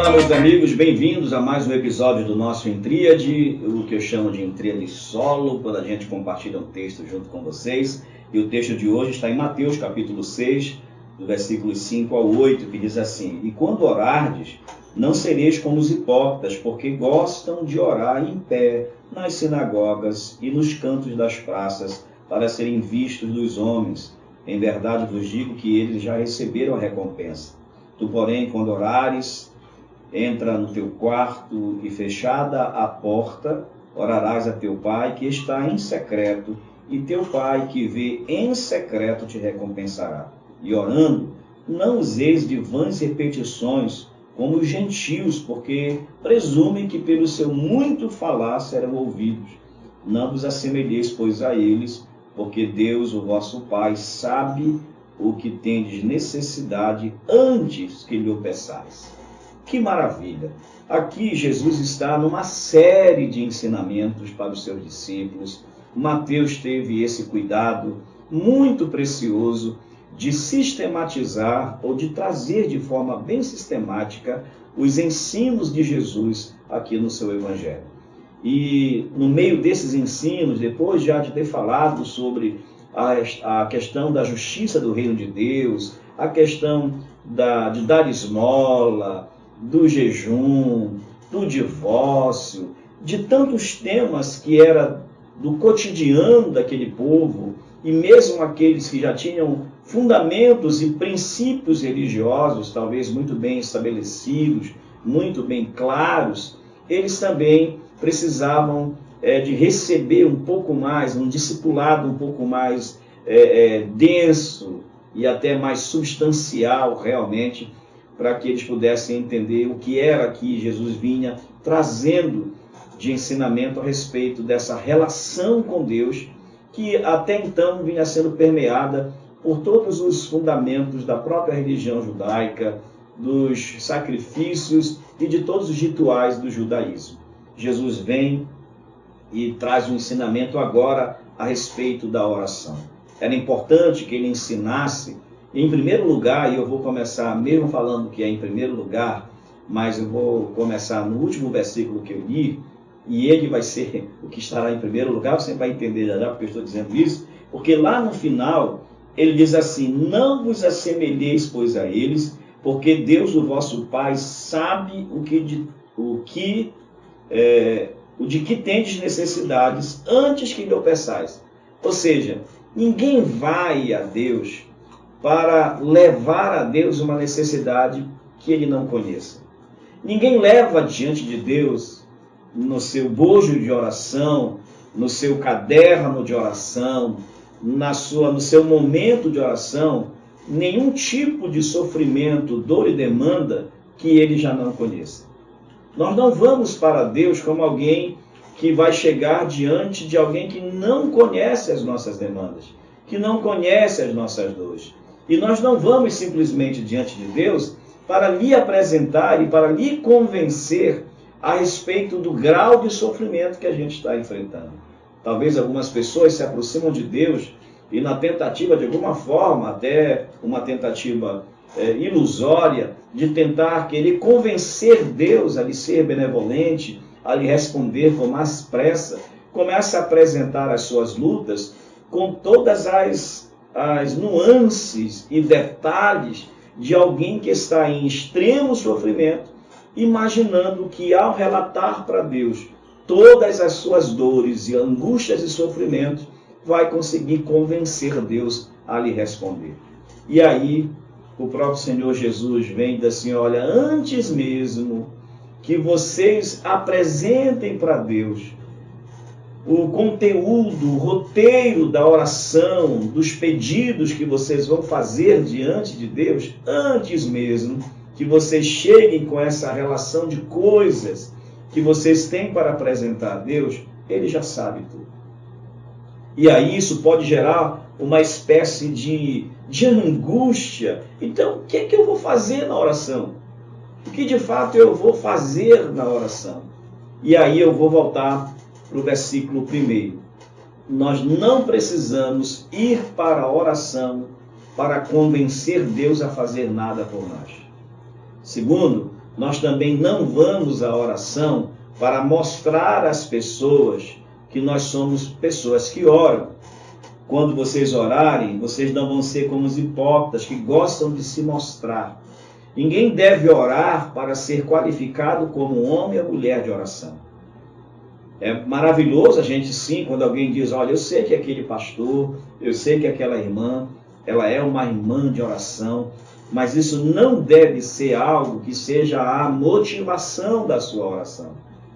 Olá, meus amigos, bem-vindos a mais um episódio do nosso Intríade, o que eu chamo de Intríade Solo, quando a gente compartilha um texto junto com vocês. E o texto de hoje está em Mateus, capítulo 6, do versículos 5 ao 8, que diz assim: E quando orardes, não sereis como os hipócritas, porque gostam de orar em pé nas sinagogas e nos cantos das praças, para serem vistos dos homens. Em verdade vos digo que eles já receberam a recompensa. Tu, porém, quando orares, entra no teu quarto e, fechada a porta, orarás a teu pai que está em secreto, e teu pai que vê em secreto te recompensará. E orando, não useis de vãs repetições, como os gentios, porque presumem que pelo seu muito falar serão ouvidos. Não vos assemelheis, pois, a eles, porque Deus, o vosso Pai, sabe o que tendes necessidade antes que lhe o peçais. Que maravilha! Aqui Jesus está numa série de ensinamentos para os seus discípulos. Mateus teve esse cuidado muito precioso de sistematizar ou de trazer de forma bem sistemática os ensinos de Jesus aqui no seu Evangelho. E no meio desses ensinos, depois já de ter falado sobre a questão da justiça do reino de Deus, a questão de dar esmola, do jejum, do divórcio, de tantos temas que era do cotidiano daquele povo, e mesmo aqueles que já tinham fundamentos e princípios religiosos, talvez muito bem estabelecidos, muito bem claros, eles também precisavam de receber um pouco mais, um discipulado um pouco mais denso e até mais substancial realmente, para que eles pudessem entender o que era que Jesus vinha trazendo de ensinamento a respeito dessa relação com Deus, que até então vinha sendo permeada por todos os fundamentos da própria religião judaica, dos sacrifícios e de todos os rituais do judaísmo. Jesus vem e traz um ensinamento agora a respeito da oração. Era importante que ele ensinasse, em primeiro lugar, e eu vou começar mesmo falando que é em primeiro lugar, mas eu vou começar no último versículo que eu li, e ele vai ser o que estará em primeiro lugar, você vai entender já porque eu estou dizendo isso, porque lá no final ele diz assim: não vos assemelheis, pois, a eles, porque Deus, o vosso Pai, sabe de que tendes necessidades antes que lhe o peçais. Ou seja, ninguém vai a Deus para levar a Deus uma necessidade que ele não conheça. Ninguém leva diante de Deus, no seu bojo de oração, no seu caderno de oração, no seu momento de oração, nenhum tipo de sofrimento, dor e demanda que ele já não conheça. Nós não vamos para Deus como alguém que vai chegar diante de alguém que não conhece as nossas demandas, que não conhece as nossas dores. E nós não vamos simplesmente diante de Deus para lhe apresentar e para lhe convencer a respeito do grau de sofrimento que a gente está enfrentando. Talvez algumas pessoas se aproximam de Deus e na tentativa, de alguma forma, até uma tentativa ilusória, de tentar querer convencer Deus a lhe ser benevolente, a lhe responder com mais pressa, começa a apresentar as suas lutas com todas as nuances e detalhes de alguém que está em extremo sofrimento, imaginando que ao relatar para Deus todas as suas dores e angústias e sofrimentos, vai conseguir convencer Deus a lhe responder. E aí o próprio Senhor Jesus vem e diz assim: olha, antes mesmo que vocês apresentem para Deus o conteúdo, o roteiro da oração, dos pedidos que vocês vão fazer diante de Deus, antes mesmo que vocês cheguem com essa relação de coisas que vocês têm para apresentar a Deus, Ele já sabe tudo. E aí isso pode gerar uma espécie de angústia. Então, o que é que eu vou fazer na oração? O que de fato eu vou fazer na oração? E aí eu vou voltar para o versículo 1. Nós não precisamos ir para a oração para convencer Deus a fazer nada por nós. Segundo, nós também não vamos à oração para mostrar às pessoas que nós somos pessoas que oram. Quando vocês orarem, vocês não vão ser como os hipócritas que gostam de se mostrar. Ninguém deve orar para ser qualificado como homem ou mulher de oração. É maravilhoso a gente sim, quando alguém diz, olha, eu sei que aquele pastor, eu sei que aquela irmã, ela é uma irmã de oração, mas isso não deve ser algo que seja a motivação da sua oração.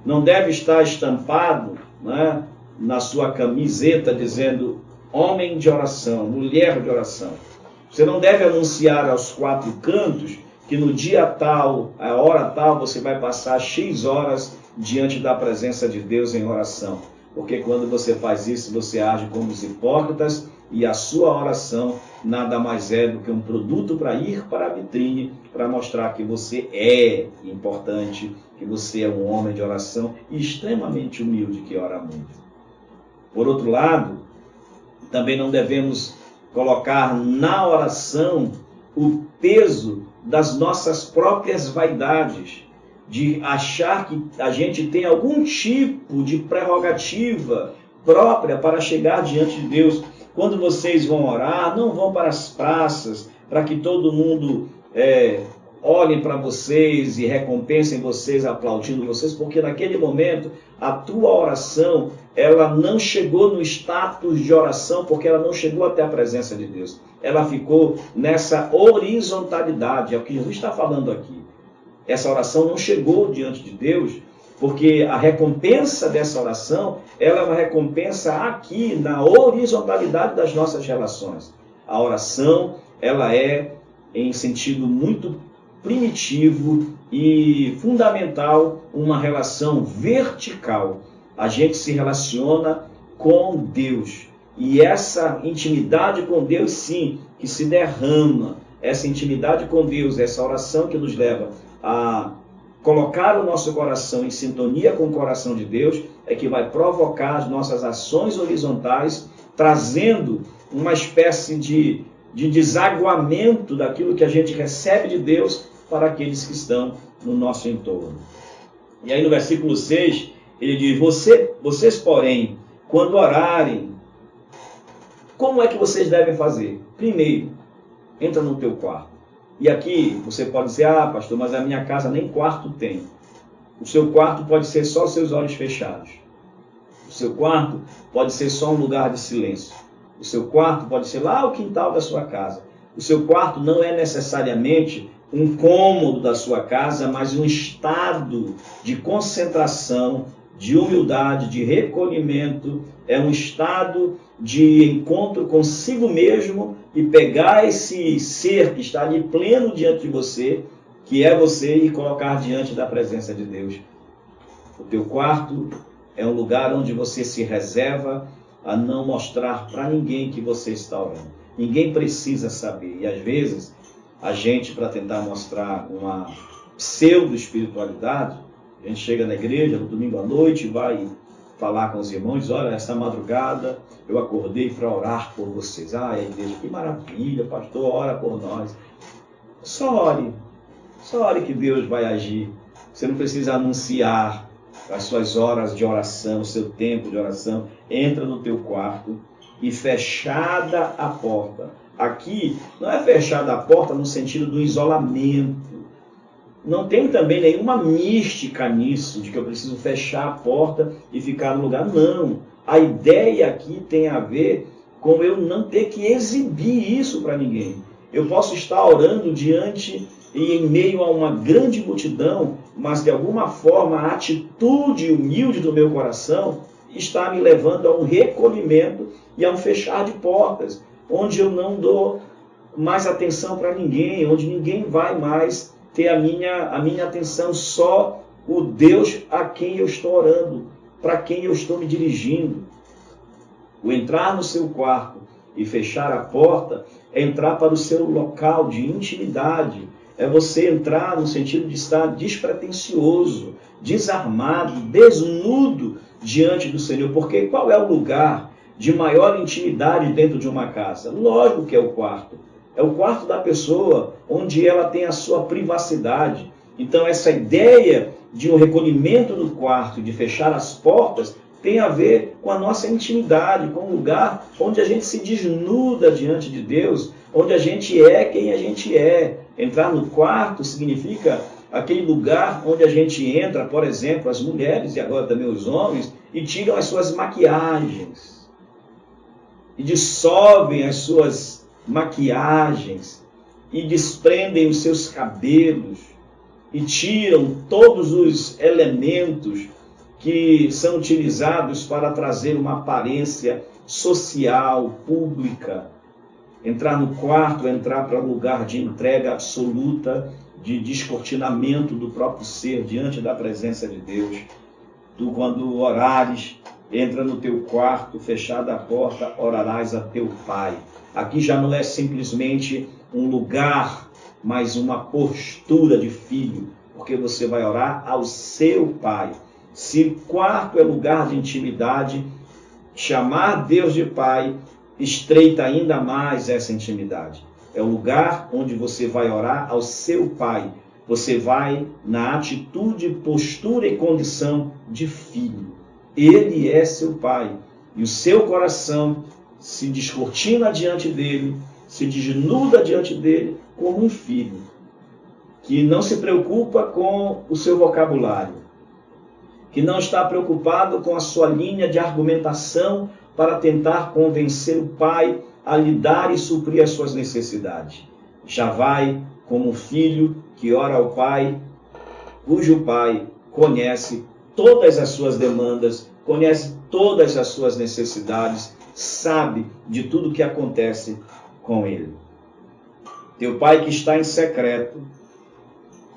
Não deve estar estampado, né, na sua camiseta dizendo homem de oração, mulher de oração. Você não deve anunciar aos quatro cantos que no dia tal, a hora tal, você vai passar X horas diante da presença de Deus em oração. Porque quando você faz isso, você age como os hipócritas e a sua oração nada mais é do que um produto para ir para a vitrine, para mostrar que você é importante, que você é um homem de oração e extremamente humilde que ora muito. Por outro lado, também não devemos colocar na oração o peso das nossas próprias vaidades, de achar que a gente tem algum tipo de prerrogativa própria para chegar diante de Deus. Quando vocês vão orar, não vão para as praças, para que todo mundo olhem para vocês e recompensem vocês, aplaudindo vocês, porque naquele momento a tua oração, ela não chegou no status de oração, porque ela não chegou até a presença de Deus. Ela ficou nessa horizontalidade, é o que Jesus está falando aqui. Essa oração não chegou diante de Deus, porque a recompensa dessa oração, ela é uma recompensa aqui, na horizontalidade das nossas relações. A oração, ela é, em sentido muito primitivo e fundamental, uma relação vertical. A gente se relaciona com Deus. E essa intimidade com Deus, sim, que se derrama, essa intimidade com Deus, essa oração que nos leva a colocar o nosso coração em sintonia com o coração de Deus, é que vai provocar as nossas ações horizontais, trazendo uma espécie de desaguamento daquilo que a gente recebe de Deus para aqueles que estão no nosso entorno. E aí no versículo 6, ele diz, vocês, porém, quando orarem, como é que vocês devem fazer? Primeiro, entra no teu quarto. E aqui você pode dizer, pastor, mas a minha casa nem quarto tem. O seu quarto pode ser só seus olhos fechados. O seu quarto pode ser só um lugar de silêncio. O seu quarto pode ser lá o quintal da sua casa. O seu quarto não é necessariamente um cômodo da sua casa, mas um estado de concentração, de humildade, de recolhimento, é um estado de encontro consigo mesmo e pegar esse ser que está ali pleno diante de você, que é você, e colocar diante da presença de Deus. O teu quarto é um lugar onde você se reserva a não mostrar para ninguém que você está orando. Ninguém precisa saber. E às vezes, a gente, para tentar mostrar uma pseudo-espiritualidade, a gente chega na igreja no domingo à noite, vai falar com os irmãos, diz, olha, essa madrugada eu acordei para orar por vocês. A igreja, que maravilha, pastor, ora por nós. Só ore que Deus vai agir. Você não precisa anunciar as suas horas de oração, o seu tempo de oração. Entra no teu quarto e fechada a porta. Aqui não é fechada a porta no sentido do isolamento. Não tem também nenhuma mística nisso, de que eu preciso fechar a porta e ficar no lugar. Não. A ideia aqui tem a ver com eu não ter que exibir isso para ninguém. Eu posso estar orando diante e em meio a uma grande multidão, mas de alguma forma a atitude humilde do meu coração está me levando a um recolhimento e a um fechar de portas, onde eu não dou mais atenção para ninguém, onde ninguém vai mais ter a minha atenção, só o Deus a quem eu estou orando, para quem eu estou me dirigindo. O entrar no seu quarto e fechar a porta é entrar para o seu local de intimidade, é você entrar no sentido de estar despretensioso, desarmado, desnudo diante do Senhor. Porque qual é o lugar de maior intimidade dentro de uma casa? Lógico que é o quarto. É o quarto da pessoa, onde ela tem a sua privacidade. Então essa ideia de um recolhimento no quarto, de fechar as portas, tem a ver com a nossa intimidade, com um lugar onde a gente se desnuda diante de Deus, onde a gente é quem a gente é. Entrar no quarto significa aquele lugar onde a gente entra, por exemplo, as mulheres e agora também os homens, e tiram as suas maquiagens, e dissolvem as suas maquiagens, e desprendem os seus cabelos, e tiram todos os elementos que são utilizados para trazer uma aparência social, pública. Entrar no quarto, entrar para um lugar de entrega absoluta, de descortinamento do próprio ser diante da presença de Deus. Tu, quando orares, entra no teu quarto, fechada a porta, orarás a teu Pai. Aqui já não é simplesmente um lugar, mas uma postura de filho, porque você vai orar ao seu Pai. Se quarto é lugar de intimidade, chamar Deus de Pai estreita ainda mais essa intimidade. É o lugar onde você vai orar ao seu Pai. Você vai na atitude, postura e condição de filho. Ele é seu Pai. E o seu coração se descortina diante dele, se desnuda diante dele como um filho, que não se preocupa com o seu vocabulário, que não está preocupado com a sua linha de argumentação para tentar convencer o pai a lhe dar e suprir as suas necessidades. Já vai como um filho que ora ao pai, cujo pai conhece todas as suas demandas, conhece todas as suas necessidades, sabe de tudo que acontece com ele. Teu pai que está em secreto,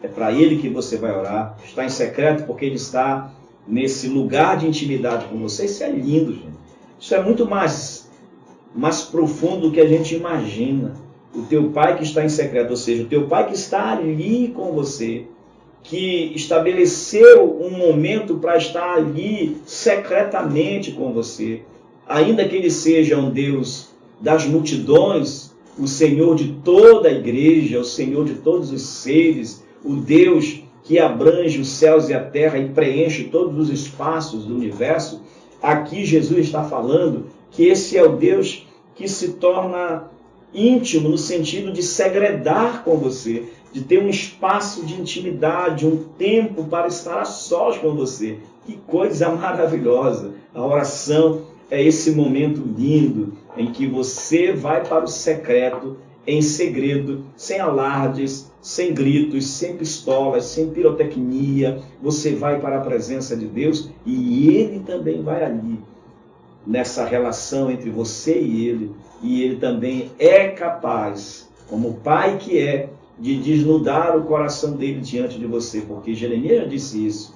é para ele que você vai orar, está em secreto porque ele está nesse lugar de intimidade com você. Isso é lindo, gente. Isso é muito mais profundo do que a gente imagina. O teu pai que está em secreto, ou seja, o teu pai que está ali com você, que estabeleceu um momento para estar ali secretamente com você, ainda que ele seja um Deus das multidões, o Senhor de toda a igreja, o Senhor de todos os seres, o Deus que abrange os céus e a terra e preenche todos os espaços do universo. Aqui Jesus está falando que esse é o Deus que se torna íntimo no sentido de segredar com você, de ter um espaço de intimidade, um tempo para estar a sós com você. Que coisa maravilhosa! A oração é esse momento lindo em que você vai para o secreto, em segredo, sem alardes, sem gritos, sem pistolas, sem pirotecnia. Você vai para a presença de Deus e Ele também vai ali, nessa relação entre você e Ele também é capaz, como Pai que é, de desnudar o coração dele diante de você, porque Jeremias já disse isso.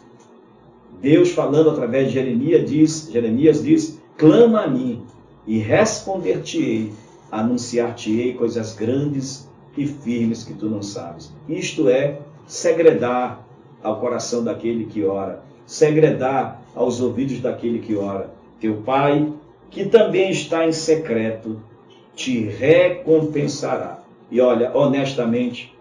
Deus, falando através de Jeremias diz: clama a mim e responder-te-ei, anunciar-te-ei coisas grandes e firmes que tu não sabes. Isto é segredar ao coração daquele que ora, segredar aos ouvidos daquele que ora. Teu Pai, que também está em secreto, te recompensará. E olha, honestamente,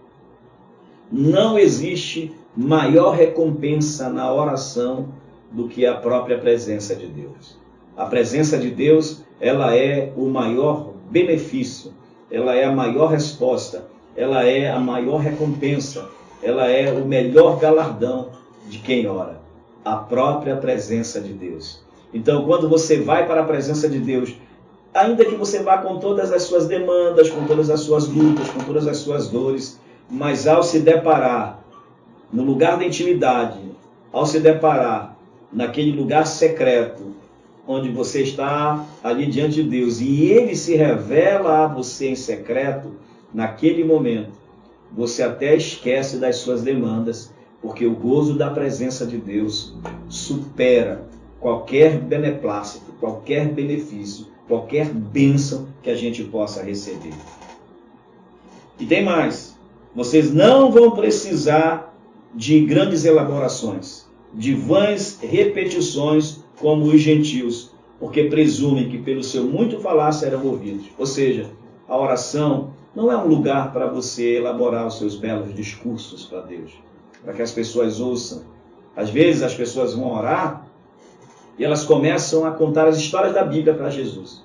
não existe maior recompensa na oração do que a própria presença de Deus. A presença de Deus, ela é o maior benefício, ela é a maior resposta, ela é a maior recompensa, ela é o melhor galardão de quem ora. A própria presença de Deus. Então, quando você vai para a presença de Deus, ainda que você vá com todas as suas demandas, com todas as suas lutas, com todas as suas dores, mas ao se deparar no lugar da intimidade, ao se deparar naquele lugar secreto, onde você está ali diante de Deus, e Ele se revela a você em secreto, naquele momento, você até esquece das suas demandas, porque o gozo da presença de Deus supera qualquer beneplácito, qualquer benefício, qualquer bênção que a gente possa receber. E tem mais, vocês não vão precisar de grandes elaborações, de vãs repetições como os gentios, porque presumem que pelo seu muito falar serão ouvidos. Ou seja, a oração não é um lugar para você elaborar os seus belos discursos para Deus. para que as pessoas ouçam. Às vezes as pessoas vão orar e elas começam a contar as histórias da Bíblia para Jesus.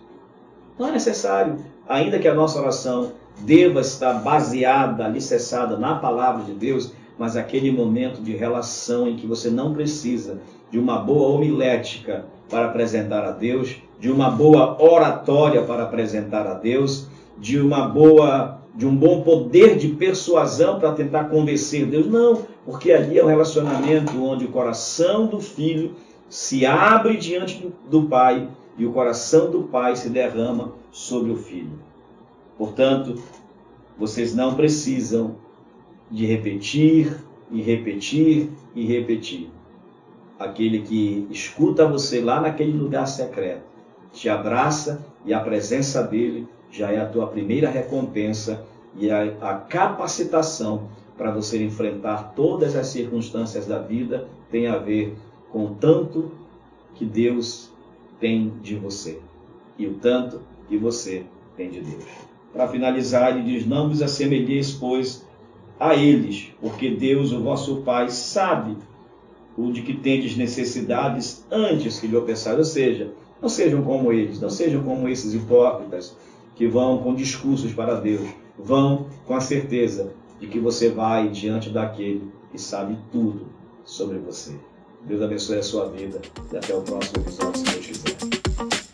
Não é necessário, ainda que a nossa oração deva estar baseada, alicerçada na palavra de Deus, mas aquele momento de relação em que você não precisa de uma boa homilética para apresentar a Deus, de uma boa oratória para apresentar a Deus, de um bom poder de persuasão para tentar convencer Deus. Não, porque ali é um relacionamento onde o coração do filho se abre diante do pai e o coração do pai se derrama sobre o filho. Portanto, vocês não precisam de repetir e repetir e repetir. Aquele que escuta você lá naquele lugar secreto, te abraça e a presença dele já é a tua primeira recompensa e a capacitação para você enfrentar todas as circunstâncias da vida tem a ver com o tanto que Deus tem de você e o tanto que você tem de Deus. Para finalizar, ele diz: não vos assemelheis, pois, a eles, porque Deus, o vosso Pai, sabe o de que tendes necessidades antes que lhe o peçais. Ou seja, não sejam como eles, não sejam como esses hipócritas que vão com discursos para Deus. Vão com a certeza de que você vai diante daquele que sabe tudo sobre você. Deus abençoe a sua vida e até o próximo episódio, se Deus quiser.